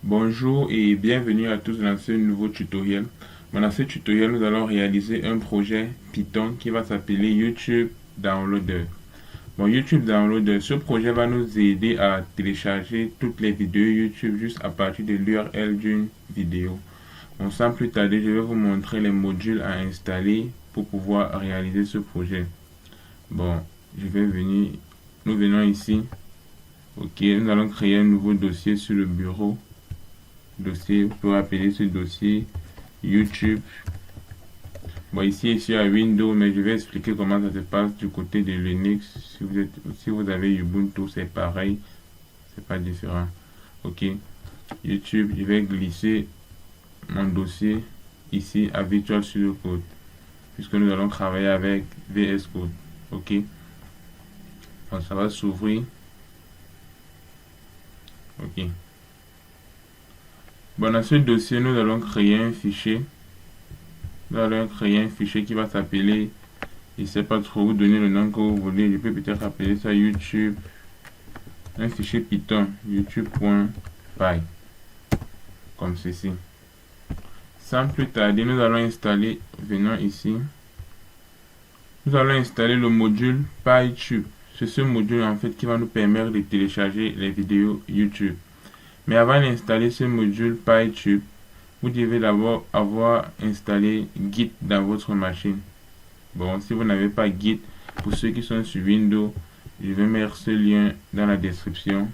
Bonjour et bienvenue à tous dans ce nouveau tutoriel. Dans ce tutoriel, nous allons réaliser un projet Python qui va s'appeler YouTube Downloader. YouTube Downloader, ce projet va nous aider à télécharger toutes les vidéos YouTube juste à partir de l'URL d'une vidéo. Sans plus tarder, je vais vous montrer les modules à installer pour pouvoir réaliser ce projet. Nous venons ici. Nous allons créer un nouveau dossier sur le bureau. Dossier, pour appeler ce dossier YouTube. Ici, je suis à Windows, mais je vais expliquer comment ça se passe du côté de Linux. Si vous avez Ubuntu, c'est pareil, c'est pas différent. YouTube, je vais glisser mon dossier ici à Visual Studio Code, puisque nous allons travailler avec VS Code. Ça va s'ouvrir. Dans ce dossier, nous allons créer un fichier. Nous allons créer un fichier qui va s'appeler, je ne sais pas trop, vous donner le nom que vous voulez. Je peux peut-être appeler ça YouTube. Un fichier Python, youtube.py. Comme ceci. Sans plus tarder, nous allons installer, venons ici. Nous allons installer le module PyTube. C'est ce module en fait qui va nous permettre de télécharger les vidéos YouTube. Mais avant d'installer ce module PyTube, vous devez d'abord avoir installé Git dans votre machine. Si vous n'avez pas Git, pour ceux qui sont sur Windows, je vais mettre ce lien dans la description.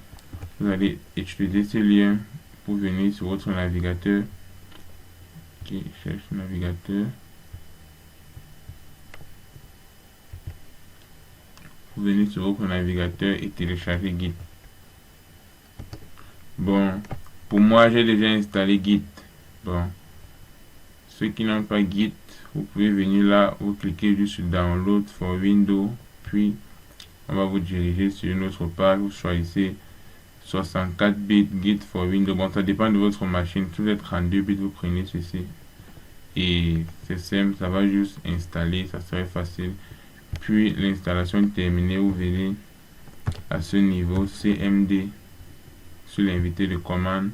Vous allez utiliser ce lien pour venir sur votre navigateur. Cherche navigateur. Vous venez sur votre navigateur et télécharger Git. Pour moi, j'ai déjà installé Git. Ceux qui n'ont pas Git, vous pouvez venir là, vous cliquez juste sur Download for Windows, puis on va vous diriger sur une autre page. Vous choisissez 64 bits Git for Windows. Ça dépend de votre machine. Si vous êtes 32 bits, vous prenez ceci. Et c'est simple, ça va juste installer, ça serait facile. Puis l'installation terminée, vous venez à ce niveau CMD sur l'invité de commande.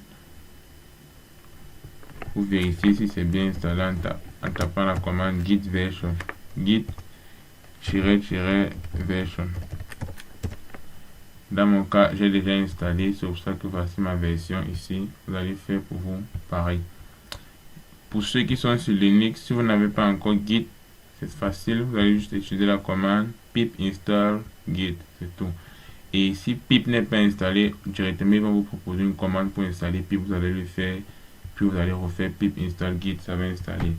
Vous vérifiez si c'est bien installé en tapant la commande git version. Git-version. Dans mon cas, j'ai déjà installé, c'est pour ça que voici ma version ici. Vous allez faire pour vous pareil. Pour ceux qui sont sur Linux, si vous n'avez pas encore Git, c'est facile. Vous allez juste utiliser la commande pip install git, c'est tout. Et si pip n'est pas installé, directement ils vont vous proposer une commande pour installer pip. Vous allez le faire, puis vous allez refaire pip install git, ça va installer.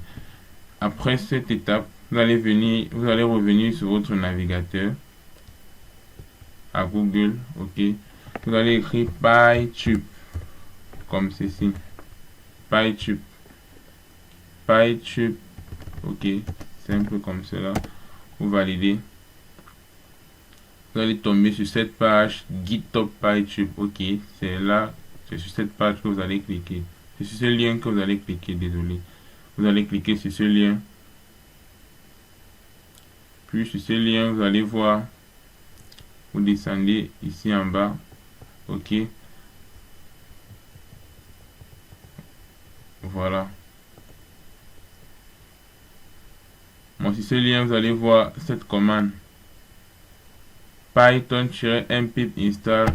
Après cette étape, vous allez revenir sur votre navigateur à Google. Vous allez écrire PyTube comme ceci. PyTube. Simple comme cela. Vous validez. Vous allez tomber sur cette page GitHub PyTube. C'est là, c'est sur cette page que vous allez cliquer. C'est sur ce lien que vous allez cliquer, désolé. Vous allez cliquer sur ce lien. Puis sur ce lien, vous allez voir. Vous descendez ici en bas. Voilà. Sur ce lien, vous allez voir cette commande. Python-mpip install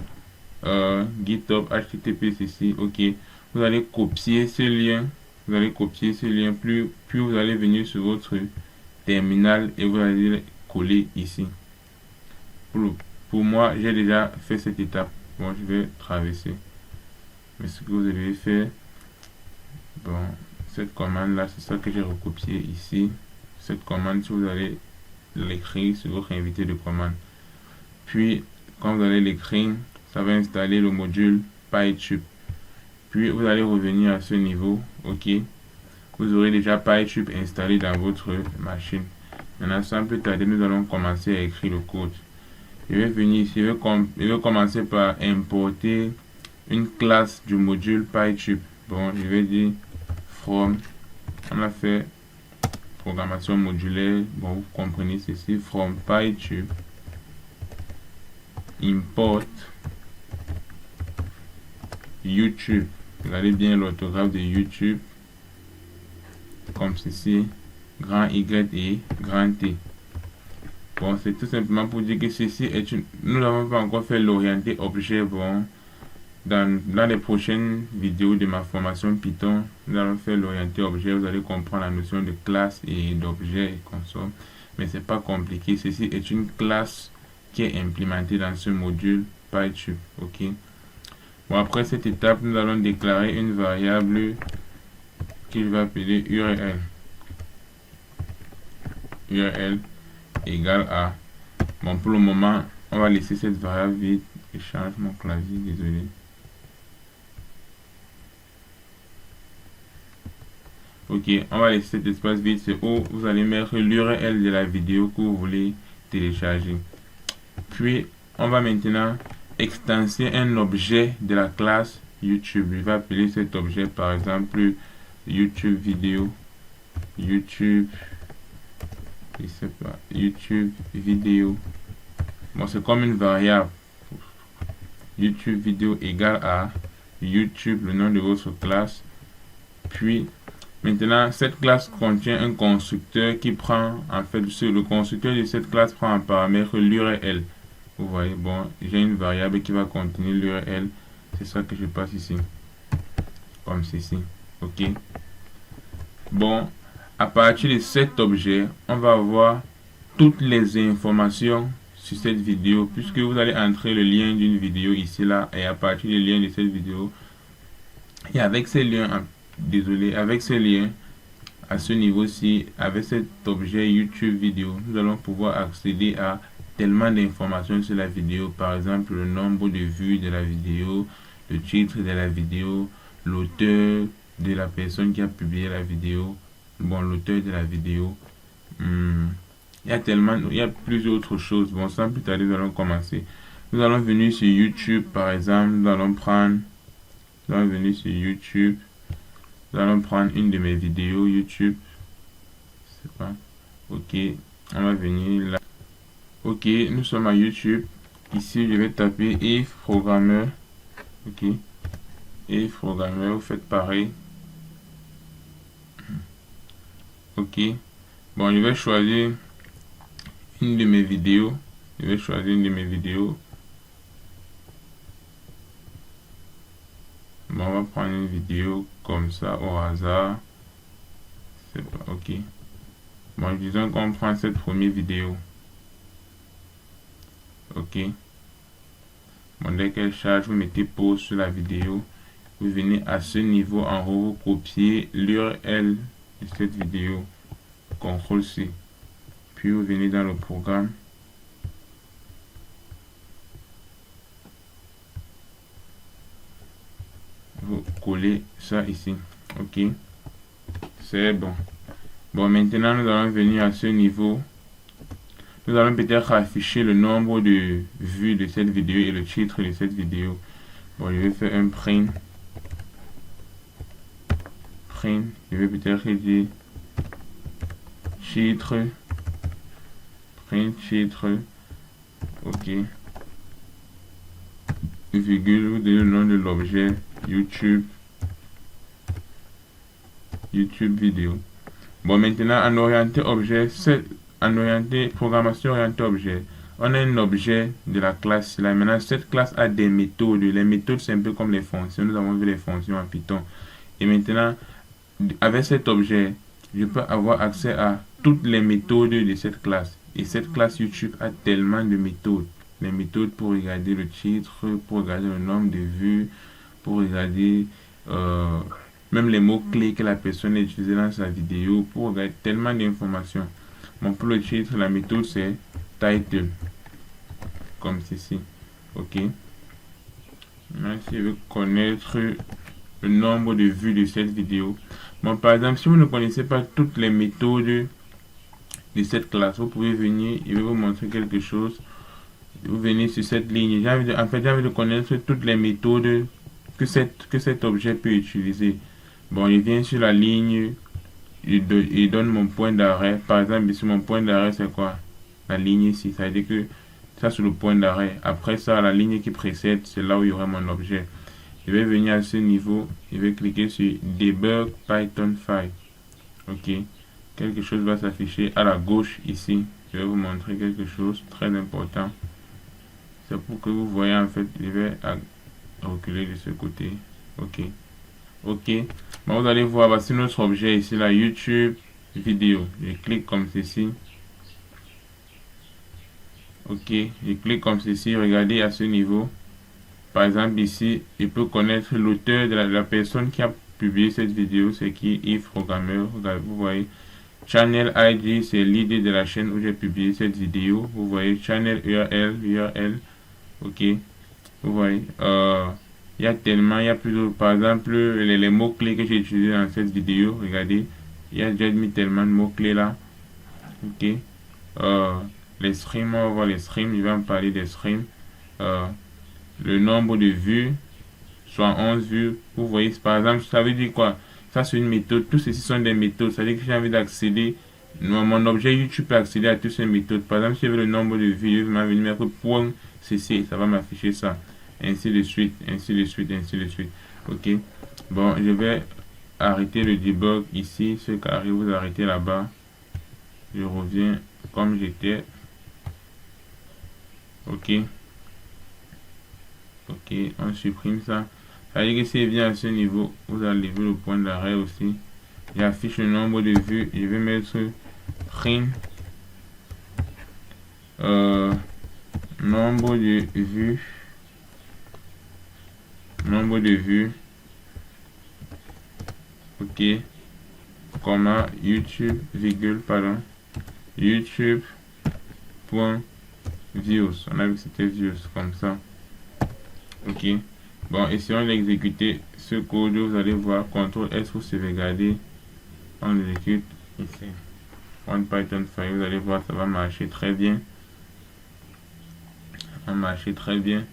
GitHub HTTP ceci. Vous allez copier ce lien. Puis vous allez venir sur votre terminal et vous allez le coller ici. Pour moi, j'ai déjà fait cette étape. Je vais traverser. Mais ce que vous devez faire, cette commande là, c'est ça que j'ai recopié ici. Cette commande, si vous allez l'écrire sur votre invité de commande. Puis, quand vous allez l'écrire, ça va installer le module PyTube. Puis, vous allez revenir à ce niveau. Vous aurez déjà PyTube installé dans votre machine. Maintenant, sans plus tarder, nous allons commencer à écrire le code. Je vais venir ici, je vais commencer par importer une classe du module PyTube. Je vais dire from, on a fait programmation modulaire, vous comprenez ceci, from PyTube, import YouTube. Regardez bien l'orthographe de YouTube, comme ceci, grand Y et grand T. Bon, c'est tout simplement pour dire que ceci est une... Nous n'avons pas encore fait l'orienté objet. Bon, dans les prochaines vidéos de ma formation Python, nous allons faire l'orienté objet. Vous allez comprendre la notion de classe et d'objet et console. Mais c'est pas compliqué. Ceci est une classe qui est implémentée dans ce module PyTube. Ok. Bon, après cette étape, nous allons déclarer une variable que je vais appeler URL. URL égale à... Bon, pour le moment, on va laisser cette variable vide. Je change mon clavier, désolé. Ok, on va laisser cet espace vide, c'est où vous allez mettre l'URL de la vidéo que vous voulez télécharger. Puis, on va maintenant extenser un objet de la classe YouTube. Je vais appeler cet objet par exemple YouTube vidéo. YouTube, je sais pas, YouTube vidéo. Bon, c'est comme une variable. YouTube vidéo égale à YouTube, le nom de votre classe. Puis, maintenant, cette classe contient un constructeur qui prend, en fait, le constructeur de cette classe prend en paramètre l'URL. Vous voyez, bon, j'ai une variable qui va contenir l'URL. C'est ça que je passe ici. Comme ceci. Ok. Bon, à partir de cet objet, on va avoir toutes les informations sur cette vidéo, puisque vous allez entrer le lien d'une vidéo ici, là, et à partir du lien de cette vidéo, et avec ces liens, avec ces liens, à ce niveau-ci, avec cet objet YouTube vidéo, nous allons pouvoir accéder à tellement d'informations sur la vidéo, par exemple le nombre de vues de la vidéo, le titre de la vidéo, l'auteur de la personne qui a publié la vidéo, bon, l'auteur de la vidéo. Il y a plusieurs autres choses. Bon, sans plus tarder, nous allons commencer. Nous allons venir sur YouTube, par exemple. Nous allons venir sur YouTube. Nous allons prendre une de mes vidéos YouTube. Je sais pas. Ok. On va venir là. Ok. Nous sommes à YouTube. Ici, je vais taper if programmeur. Ok. If programmeur. Vous faites pareil. Ok. Bon, je vais choisir une de mes vidéos. Bon, on va prendre une vidéo comme ça au hasard. C'est pas ok. Bon, disons qu'on prend cette première vidéo. Ok. Bon, dès qu'elle charge, vous mettez pause sur la vidéo. Vous venez à ce niveau en haut, vous copiez l'URL de cette vidéo. CTRL-C. Puis vous venez dans le programme. Vous collez ça ici. Ok. C'est bon. Bon, maintenant nous allons venir à ce niveau. Nous allons peut-être afficher le nombre de vues de cette vidéo et le titre de cette vidéo. Bon, je vais faire un print. Je vais peut-être dire titre. Titre. Ok. Virgule, vous donnez le nom de l'objet YouTube vidéo. Bon, maintenant en orienté objet, en orienté programmation orienté objet, on a un objet de la classe là. Maintenant cette classe a des méthodes. Les méthodes c'est un peu comme les fonctions. Nous avons vu les fonctions en Python. Et maintenant avec cet objet, je peux avoir accès à toutes les méthodes de cette classe. Et cette classe YouTube a tellement de méthodes. Les méthodes pour regarder le titre, pour regarder le nombre de vues, pour regarder même les mots-clés que la personne a utilisés dans sa vidéo, pour regarder tellement d'informations. Bon, pour le titre, la méthode c'est title. Comme ceci. Ok. Maintenant, si je veux connaître le nombre de vues de cette vidéo. Bon, par exemple, si vous ne connaissez pas toutes les méthodes de cette classe, vous pouvez venir, je vais vous montrer quelque chose. Vous venez sur cette ligne. J'ai envie de connaître toutes les méthodes que cet objet peut utiliser. Bon, je viens sur la ligne, il donne mon point d'arrêt. Par exemple, ici, mon point d'arrêt, c'est quoi? La ligne ici, ça veut dire que ça, c'est le point d'arrêt. Après ça, la ligne qui précède, c'est là où il y aura mon objet. Je vais venir à ce niveau, je vais cliquer sur Debug Python 5. Ok, quelque chose va s'afficher à la gauche ici. Je vais vous montrer quelque chose très important. C'est pour que vous voyez en fait, je vais reculer de ce côté. Ok, ok. Bon, vous allez voir, voici notre objet ici, la YouTube vidéo. Je clique comme ceci. Ok, je clique comme ceci. Regardez à ce niveau. Par exemple ici, je peux connaître l'auteur de la personne qui a publié cette vidéo, c'est qui? Yves Programmeur. Vous voyez, Channel ID, c'est l'idée de la chaîne où j'ai publié cette vidéo. Vous voyez, Channel URL. Ok, vous voyez, il y a tellement, il y a plusieurs, par exemple, les mots-clés que j'ai utilisés dans cette vidéo. Regardez, il y a déjà mis tellement de mots-clés là. Ok, les streams, on va voir les streams, je vais en parler des streams. Le nombre de vues, soit 11 vues. Vous voyez, par exemple, ça veut dire quoi? Ça, c'est une méthode. Tous ceci sont des méthodes. Ça veut dire que j'ai envie d'accéder. Mon objet YouTube peut accéder à toutes ces méthodes. Par exemple, si je veux le nombre de vues, je vais venir mettre point cc, ça va m'afficher ça. Ainsi de suite, ainsi de suite, ainsi de suite. Ok. Bon, je vais arrêter le debug ici. Ce carré, vous arrêtez là-bas. Je reviens comme j'étais. Ok. Ok, on supprime ça. Ça veut dire que s'il vient à ce niveau, vous allez lever le point d'arrêt aussi. J'affiche le nombre de vues. Je vais mettre print. Nombre de vues. Nombre de vues. Ok. Comma YouTube, virgule, pardon. YouTube. Point views. On a vu que c'était views comme ça. Ok. Bon, essayons d'exécuter ce code. Vous allez voir, CTRL S pour sauvegarder. On exécute ici. On Python 5. Vous allez voir, ça va marcher très bien. Ça va marcher très bien.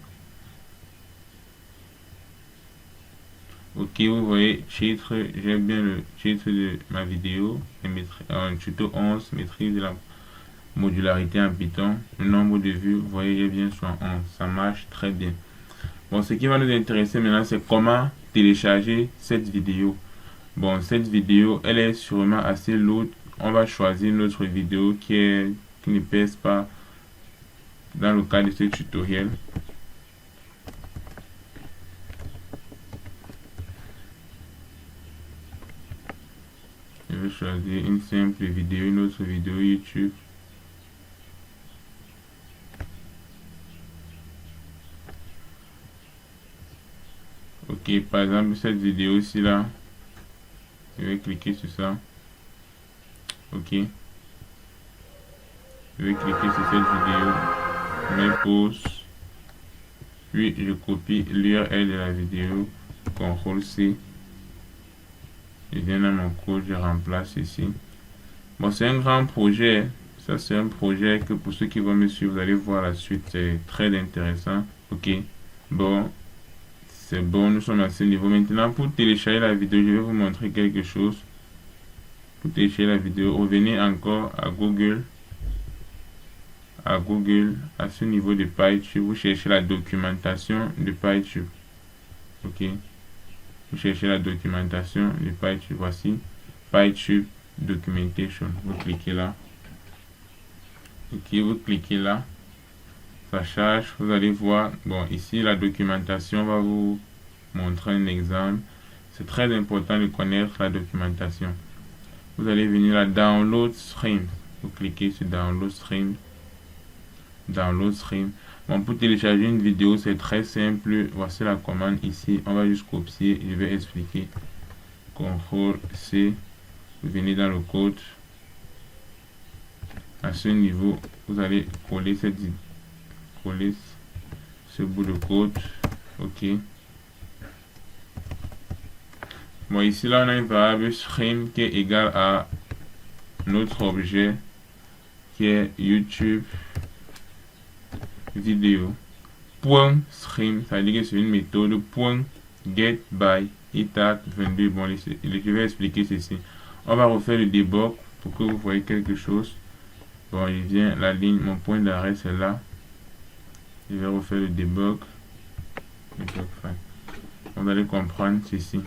Ok, vous voyez, titre, j'aime bien le titre de ma vidéo. Un tuto 11, maîtrise de la modularité en Python. Le nombre de vues, vous voyez, j'ai bien sur 11. Ça marche très bien. Bon, ce qui va nous intéresser maintenant, c'est comment télécharger cette vidéo. Bon, cette vidéo, elle est sûrement assez lourde. On va choisir notre vidéo qui ne pèse pas dans le cas de ce tutoriel. Je vais choisir une simple vidéo, une autre vidéo YouTube. Ok, par exemple, cette vidéo ici là, je vais cliquer sur ça. Ok. Je vais cliquer sur cette vidéo, je mets pause, puis je copie l'URL de la vidéo, CTRL-C. Je viens dans mon code, je remplace ici. Bon, c'est un grand projet. Ça, c'est un projet que pour ceux qui vont me suivre, vous allez voir la suite. C'est très intéressant. Ok. Bon, c'est bon. Nous sommes à ce niveau. Maintenant, pour télécharger la vidéo, je vais vous montrer quelque chose. Pour télécharger la vidéo, revenez encore à Google. À ce niveau de PyTube, vous cherchez la documentation de PyTube. Ok. Vous cherchez la documentation de PyTube. Voici PyTube Documentation. Vous cliquez là. Ok, vous cliquez là. Ça charge. Vous allez voir. Bon, ici, la documentation va vous montrer un exemple. C'est très important de connaître la documentation. Vous allez venir à Download Stream. Vous cliquez sur Download Stream. Download Stream. Bon, pour télécharger une vidéo, c'est très simple. Voici la commande ici. On va juste copier. Je vais expliquer. CTRL-C. Vous venez dans le code. À ce niveau, vous allez coller ce bout de code. Ok. Bon, ici, là, on a une variable stream qui est égale à notre objet qui est YouTube vidéo. Point stream, ça veut dire que c'est une méthode. Point get by itat22. Bon, je vais expliquer ceci. On va refaire le debug pour que vous voyez quelque chose. Bon, il vient la ligne, mon point d'arrêt c'est là. Je vais refaire le debug. On vous allez comprendre ceci.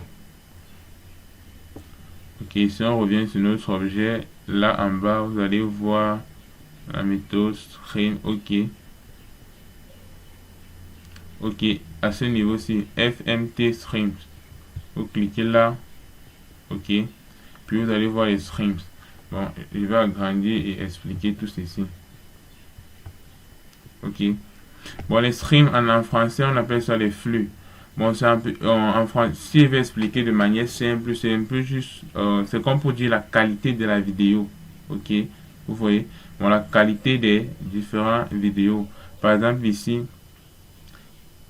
Ok, si on revient sur notre objet, là en bas, vous allez voir la méthode stream. Ok. Ok, à ce niveau-ci, FMT streams. Vous cliquez là. Ok. Puis vous allez voir les streams. Bon, je vais agrandir et expliquer tout ceci. Ok. Bon, les streams en français, on appelle ça les flux. Bon, c'est un peu, en français, si je vais expliquer de manière simple, c'est un peu juste, c'est comme pour dire la qualité de la vidéo. Ok, vous voyez, bon, la qualité des différentes vidéos. Par exemple, ici,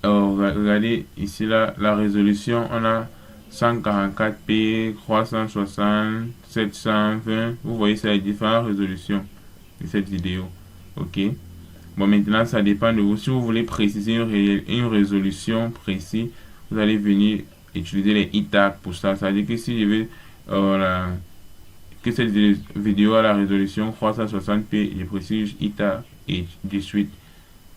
regardez, ici, là, la résolution, on a 144p, 360, 720. Vous voyez, c'est les différentes résolutions de cette vidéo. Ok. Bon, maintenant, ça dépend de vous. Si vous voulez préciser une résolution précise, vous allez venir utiliser les e-tags pour ça. Ça veut dire que si je veux que cette vidéo a la résolution 360p, je précise e-tag et de suite.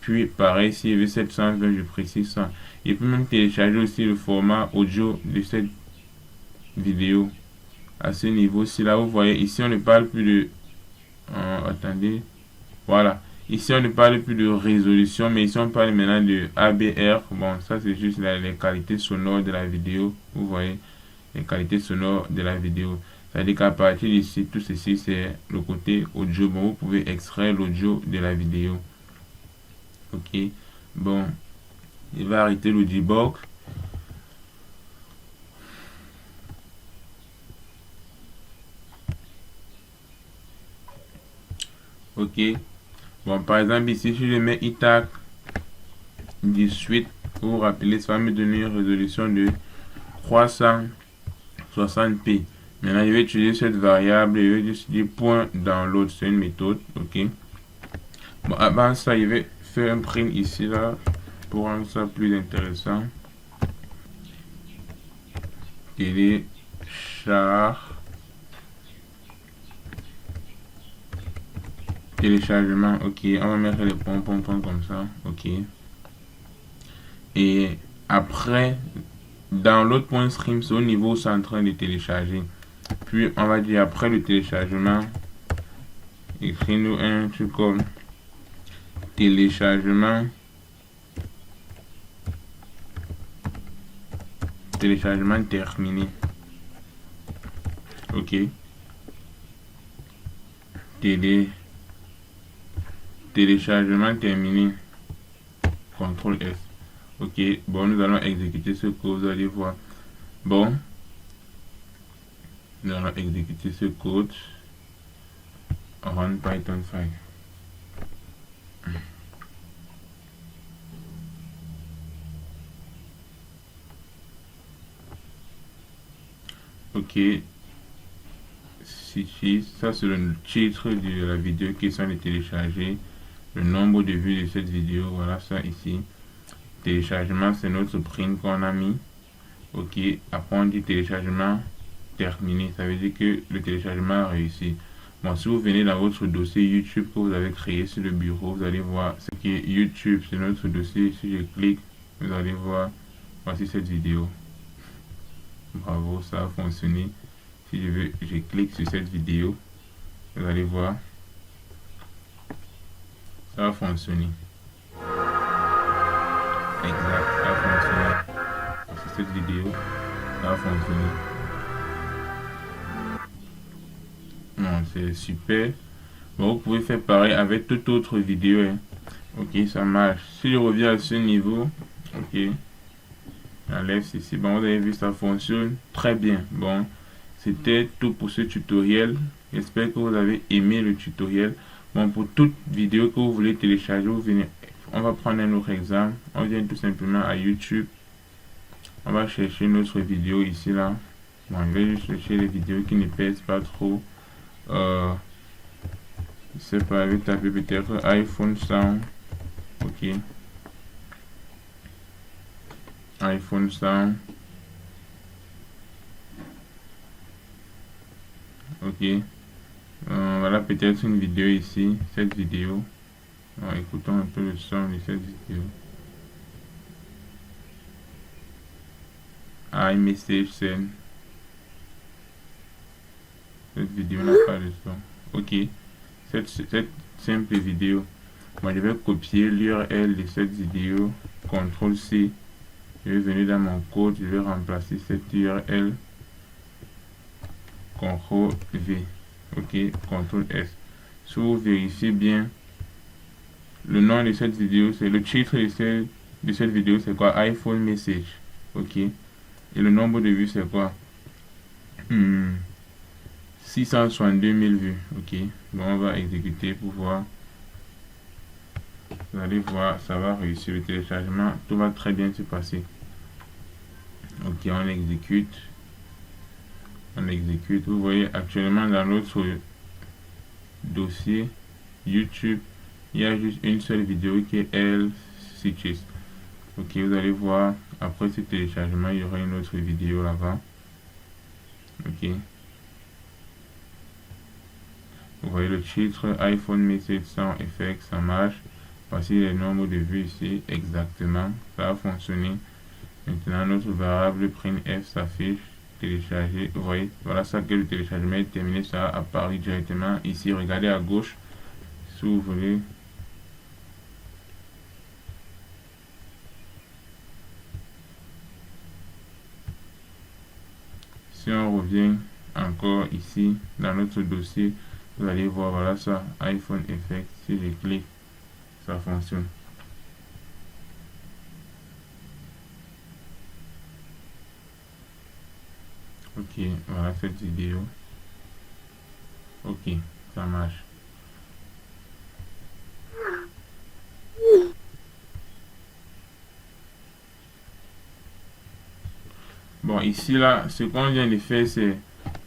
Puis, pareil, si je veux 720, je précise ça. Et puis même télécharger aussi le format audio de cette vidéo. À ce niveau-ci, là, vous voyez, ici, on ne parle plus de... attendez. Voilà. Ici, on ne parle plus de résolution, mais ici, on parle maintenant de ABR. Bon, ça, c'est juste les qualités sonores de la vidéo. Vous voyez, les qualités sonores de la vidéo. C'est-à-dire qu'à partir d'ici, tout ceci, c'est le côté audio. Bon, vous pouvez extraire l'audio de la vidéo. Ok. Bon, il va arrêter le debug. Ok. Bon, par exemple, ici, si je mets e-tag 18, vous vous rappelez, ça va me donner une résolution de 360p. Maintenant, je vais utiliser cette variable et je vais juste dire point download. C'est une méthode. Ok. Bon, avant ça, je vais faire un print ici, là, pour rendre ça plus intéressant. Téléchargement, ok, on va mettre les points comme ça, ok. Et après, dans l'autre.stream, c'est au niveau où c'est en train de télécharger. Puis on va dire après le téléchargement, écris-nous un truc comme téléchargement terminé. Ok. Téléchargement terminé. CTRL S. Ok, bon, nous allons exécuter ce code, vous allez voir. Bon, nous allons exécuter ce code. Run Python 5. Ok, ça c'est le titre de la vidéo qui sont de télécharger. Le nombre de vues de cette vidéo, voilà ça ici. Téléchargement, c'est notre print qu'on a mis. Ok, après on dit téléchargement terminé, ça veut dire que le téléchargement a réussi. Bon, si vous venez dans votre dossier YouTube que vous avez créé sur le bureau, vous allez voir ce qui est YouTube, c'est notre dossier. Si je clique, vous allez voir, voici cette vidéo. Bravo, ça a fonctionné. Si je clique sur cette vidéo, vous allez voir, ça a fonctionné. Exact, ça a fonctionné. Voici cette vidéo, ça a fonctionné. Non, c'est super. Bon, vous pouvez faire pareil avec toute autre vidéo. Hein. Ok, ça marche. Si je reviens à ce niveau, ok, j'enlève ceci. Bon, vous avez vu, ça fonctionne très bien. Bon, c'était tout pour ce tutoriel. J'espère que vous avez aimé le tutoriel. Bon, pour toute vidéo que vous voulez télécharger, vous venez. On va prendre un autre exemple. On vient tout simplement à YouTube. On va chercher notre vidéo ici là. Bon, je vais juste chercher les vidéos qui ne pèsent pas trop. Je sais pas, je vais taper peut-être iPhone Sound. Ok. iPhone Sound. Ok. Voilà peut-être une vidéo ici. Cette vidéo. Alors, écoutons un peu le son de cette vidéo. iMessage Send. Cette vidéo n'a pas de son. Ok, cette simple vidéo, moi je vais copier l'URL de cette vidéo, CTRL-C, je vais venir dans mon code, je vais remplacer cette URL, CTRL-V, ok, CTRL-S. Si vous vérifiez bien, le nom de cette vidéo, c'est le titre de cette vidéo, c'est quoi? iPhone Message, ok, et le nombre de vues, c'est quoi? 662 000 vues, ok. Bon, on va exécuter pour voir. Vous allez voir, ça va réussir le téléchargement, tout va très bien se passer. Ok, on exécute. Vous voyez actuellement dans notre dossier YouTube, il y a juste une seule vidéo qui est L Stitches. Ok, vous allez voir, après ce téléchargement, il y aura une autre vidéo là-bas. Ok. Vous voyez le titre, iPhone Message sans effet, ça marche. Voici les nombres de vues ici, exactement. Ça a fonctionné. Maintenant, notre variable print F s'affiche, télécharger. Vous voyez, voilà ça que le téléchargement est terminé. Ça apparaît directement ici. Regardez à gauche, si vous voulez. Si on revient encore ici, dans notre dossier, vous allez voir, voilà ça, iPhone Effect. Si je clique, ça fonctionne. Ok, voilà cette vidéo. Ok, ça marche. Bon, ici là, ce qu'on vient de faire, c'est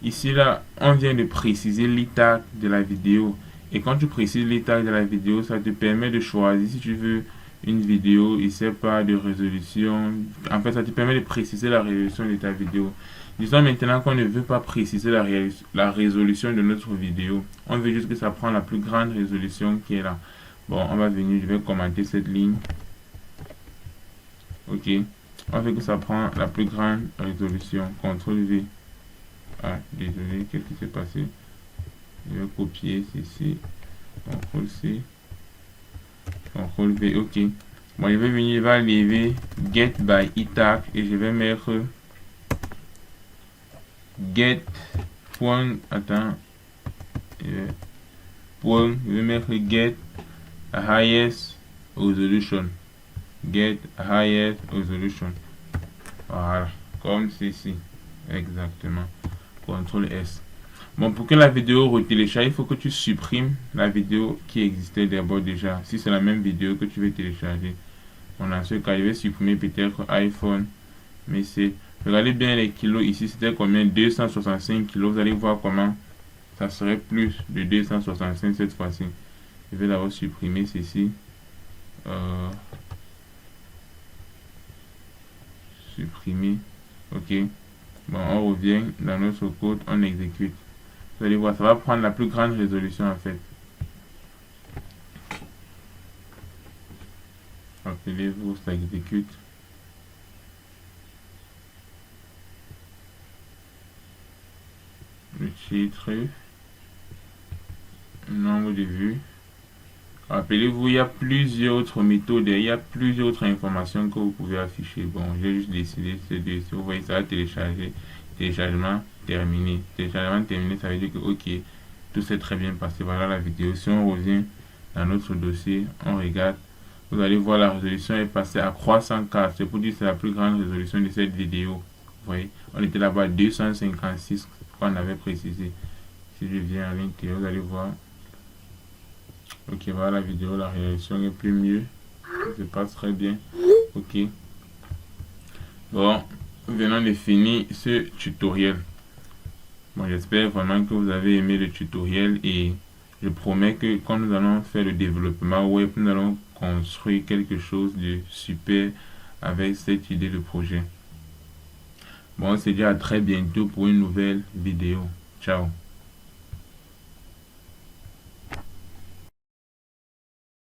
ici là, on vient de préciser l'état de la vidéo. Et quand tu précises l'état de la vidéo, ça te permet de choisir si tu veux une vidéo, il sait pas de résolution. En fait, ça te permet de préciser la résolution de ta vidéo. Disons maintenant qu'on ne veut pas préciser la résolution de notre vidéo. On veut juste que ça prend la plus grande résolution qui est là. Bon, on va venir, je vais commenter cette ligne. Ok. On veut que ça prend la plus grande résolution. CTRL V. Ah, désolé, qu'est-ce qui s'est passé? Je vais copier ceci. CTRL C. CTRL V. Ok. Bon, je vais venir, je vais lever get by iTag et je vais mettre get point. Attends. Point. Je vais mettre get highest resolution. Get highest resolution. Voilà, comme ceci. Exactement. CTRL S. Bon, pour que la vidéo retélécharge, il faut que tu supprimes la vidéo qui existait d'abord déjà. Si c'est la même vidéo que tu veux télécharger. Bon, dans ce cas, je vais supprimer peut-être iPhone. Mais c'est... Regardez bien les kilos ici. C'était combien? 265 kilos. Vous allez voir comment ça serait plus de 265 cette fois-ci. Je vais d'abord supprimer ceci. Supprimer. Ok. Bon, on revient dans notre code, on exécute. Vous allez voir, ça va prendre la plus grande résolution en fait. Rappelez-vous, ça exécute. Le titre, nombre de vues. Rappelez-vous, il y a plusieurs autres méthodes, il y a plusieurs autres informations que vous pouvez afficher. Bon, j'ai juste décidé ces deux. Vous voyez, ça va télécharger. Téléchargement terminé. Téléchargement terminé, ça veut dire que ok, tout s'est très bien passé. Voilà la vidéo. Si on revient dans notre dossier, on regarde. Vous allez voir, la résolution est passée à 300K. C'est pour dire que c'est la plus grande résolution de cette vidéo. Vous voyez, on était là-bas à 256 qu'on avait précisé. Si je viens à l'intérieur, vous allez voir. Ok, voilà la vidéo, la résolution est plus mieux. Ça se passe très bien. Ok. Bon, venons de finir ce tutoriel. Bon, j'espère vraiment que vous avez aimé le tutoriel et je promets que quand nous allons faire le développement web, nous allons construire quelque chose de super avec cette idée de projet. Bon, on se dit à très bientôt pour une nouvelle vidéo. Ciao.